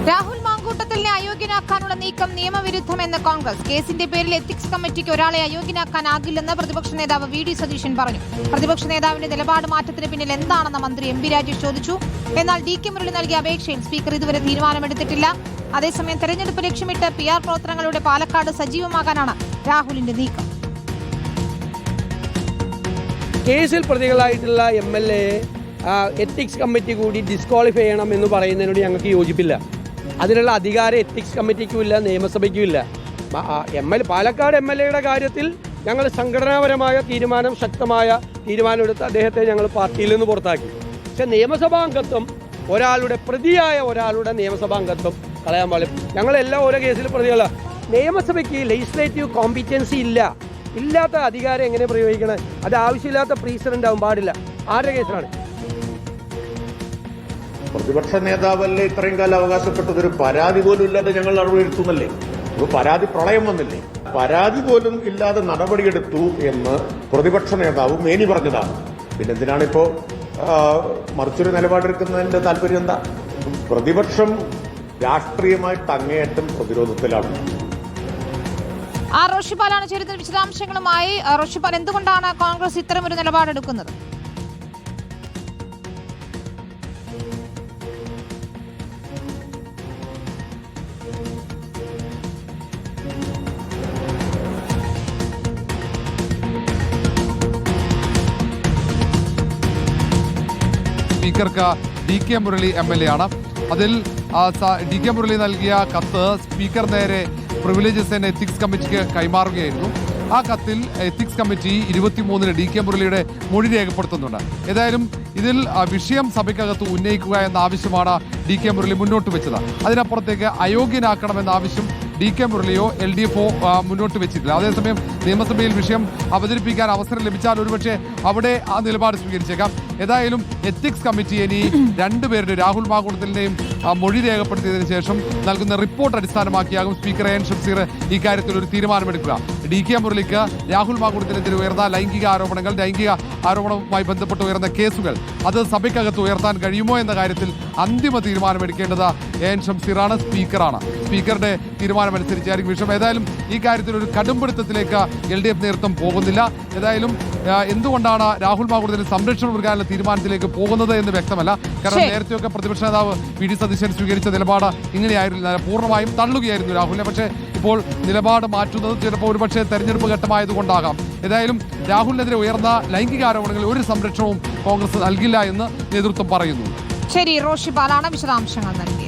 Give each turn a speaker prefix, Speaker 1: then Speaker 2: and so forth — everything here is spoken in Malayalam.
Speaker 1: രാഹുൽ മാങ്കൂട്ടത്തിലിനെ അയോഗ്യനാക്കാനുള്ള നീക്കം നിയമവിരുദ്ധമെന്ന് കോൺഗ്രസ്. കേസിന്റെ പേരിൽ എത്തിക്സ് കമ്മിറ്റിക്ക് ഒരാളെ അയോഗ്യനാക്കാനാകില്ലെന്ന് പ്രതിപക്ഷ നേതാവ് വി ഡി സതീശൻ പറഞ്ഞു. പ്രതിപക്ഷ നേതാവിന്റെ നിലപാട് മാറ്റത്തിന് പിന്നിൽ എന്താണെന്ന് മന്ത്രി എം പി രാജേഷ് ചോദിച്ചു. എന്നാൽ ഡി കെ മുരളി നൽകിയ അപേക്ഷയിൽ സ്പീക്കർ ഇതുവരെ തീരുമാനമെടുത്തിട്ടില്ല. അതേസമയം തെരഞ്ഞെടുപ്പ് ലക്ഷ്യമിട്ട് PR പ്രവർത്തനങ്ങളുടെ പാലക്കാട് സജീവമാകാനാണ് രാഹുലിന്റെ നീക്കം.
Speaker 2: കേസിൽ പ്രതികളായിട്ടുള്ള MLA എത്തിക്സ് കമ്മിറ്റി കൂടി ഡിസ്ക്വാളിഫൈ ചെയ്യണം എന്ന് പറയുന്നതിനോട് ഞങ്ങൾക്ക് യോജിപ്പില്ല. അതിനുള്ള അധികാരം എത്തിക്സ് കമ്മിറ്റിക്കും ഇല്ല, നിയമസഭയ്ക്കും ഇല്ല. പാലക്കാട് MLA കാര്യത്തിൽ ഞങ്ങൾ സംഘടനാപരമായ ശക്തമായ തീരുമാനമെടുത്ത് അദ്ദേഹത്തെ ഞങ്ങൾ പാർട്ടിയിൽ നിന്ന് പുറത്താക്കി. പക്ഷെ നിയമസഭാംഗത്വം പ്രതിയായ ഒരാളുടെ നിയമസഭാംഗത്വം കളയാൻ പാടില്ല. ഞങ്ങളെല്ലാം ഓരോ കേസിൽ പ്രതികളാണ്. നിയമസഭയ്ക്ക് ലെജിസ്ലേറ്റീവ് കോമ്പിറ്റൻസി ഇല്ലാത്ത അധികാരം എങ്ങനെ പ്രയോഗിക്കണേ? അത് ആവശ്യമില്ലാത്ത പ്രീസിഡന്റ് ആവാൻ പാടില്ല. ആരുടെ കേസിലാണ്?
Speaker 3: പ്രതിപക്ഷ നേതാവല്ലേ ഇത്രയും കാലം അവകാശപ്പെട്ടത്? ഒരു പരാതി പോലും ഇല്ലാതെ ഞങ്ങൾ നടപടിയെടുത്തുന്നല്ലേ? ഒരു പരാതി പ്രളയം വന്നില്ലേ? പരാതി പോലും ഇല്ലാതെ നടപടിയെടുത്തു എന്ന് പ്രതിപക്ഷ നേതാവ് മേനി പറഞ്ഞതാണ്. പിന്നെന്തിനാണിപ്പോ മറിച്ചൊരു നിലപാടെടുക്കുന്നതിന്റെ താല്പര്യം എന്താ? പ്രതിപക്ഷം രാഷ്ട്രീയമായിട്ട് അങ്ങേയറ്റം പ്രതിരോധത്തിലാണ്.
Speaker 1: റോഷിപാലാണ് ചേരുന്ന വിശദാംശങ്ങളുമായി. റോഷിപാൽ, എന്തുകൊണ്ടാണ് കോൺഗ്രസ് ഇത്തരമൊരു നിലപാടെടുക്കുന്നത്?
Speaker 4: സ്പീക്കർക്ക് ഡി കെ മുരളി MLA ആണ്. അതിൽ ഡി കെ മുരളി നൽകിയ കത്ത് സ്പീക്കർ നേരെ പ്രിവിലേജസ് ആൻഡ് എത്തിക്സ് കമ്മിറ്റിക്ക് കൈമാറുകയായിരുന്നു. ആ കത്തിൽ എത്തിക്സ് കമ്മിറ്റി 23-ന് ഡി കെ മുരളിയുടെ മൊഴി രേഖപ്പെടുത്തുന്നുണ്ട്. ഏതായാലും ഇതിൽ വിഷയം സഭയ്ക്കകത്ത് ഉന്നയിക്കുക എന്ന ആവശ്യമാണ് ഡി കെ മുരളി മുന്നോട്ട് വെച്ചത്. അതിനപ്പുറത്തേക്ക് അയോഗ്യനാക്കണമെന്ന ആവശ്യം ഡി കെ മുരളിയോ LDFO മുന്നോട്ട് വെച്ചിട്ടില്ല. അതേസമയം നിയമസഭയിൽ വിഷയം അവതരിപ്പിക്കാൻ അവസരം ലഭിച്ചാൽ ഒരുപക്ഷെ അവിടെ ആ നിലപാട് സ്വീകരിച്ചേക്കാം. ഏതായാലും എത്തിക്സ് കമ്മിറ്റി ഇനി രണ്ടുപേരുടെ രാഹുൽ മാങ്കൂട്ടത്തിലിന്റെയും മൊഴി രേഖപ്പെടുത്തിയതിനു ശേഷം നൽകുന്ന റിപ്പോർട്ട് അടിസ്ഥാനമാക്കിയാകും സ്പീക്കർ AN ഷംസീർ ഇക്കാര്യത്തിൽ ഒരു തീരുമാനമെടുക്കുക. ഡി കെ മുരളിക്ക് രാഹുൽ മാങ്കൂട്ടത്തിനെതിരെ ഉയർന്ന ലൈംഗിക ആരോപണവുമായി ബന്ധപ്പെട്ട് ഉയർന്ന കേസുകൾ അത് സഭയ്ക്കകത്ത് ഉയർത്താൻ കഴിയുമോ എന്ന കാര്യത്തിൽ അന്തിമ തീരുമാനമെടുക്കേണ്ടത് AN ഷംസീറാണ്, സ്പീക്കറാണ്. സ്പീക്കറുടെ തീരുമാനമനുസരിച്ചായിരിക്കും വിഷയം. ഏതായാലും ഈ കാര്യത്തിൽ ഒരു കടുംപിടുത്തത്തിലേക്ക് LDF നേതൃത്വം പോകുന്നില്ല. ഏതായാലും എന്തുകൊണ്ടാണ് രാഹുൽ മാങ്കൂട്ടത്തിന് സംരക്ഷണം നൽകാനുള്ള തീരുമാനത്തിലേക്ക് പോകുന്നത് എന്ന് വ്യക്തമല്ല. കാരണം നേരത്തെയൊക്കെ പ്രതിപക്ഷ നേതാവ് വി ഡി സതീശൻ സ്വീകരിച്ച നിലപാട് ഇങ്ങനെയായിരുന്നില്ല. പൂർണ്ണമായും തള്ളുകയായിരുന്നു രാഹുലിനെ. പക്ഷേ ഇപ്പോൾ നിലപാട് മാറ്റുന്നത് ചിലപ്പോൾ ഒരുപക്ഷെ തെരഞ്ഞെടുപ്പ് ഘട്ടമായതുകൊണ്ടാകാം. ഏതായാലും രാഹുലിനെതിരെ ഉയർന്ന ലൈംഗിക ആരോപണങ്ങളിൽ ഒരു സംരക്ഷണവും കോൺഗ്രസ് നൽകില്ല എന്ന് നേതൃത്വം പറയുന്നു.
Speaker 1: ശരി, റോഷിപാലാണ് വിശദാംശങ്ങൾ നൽകി.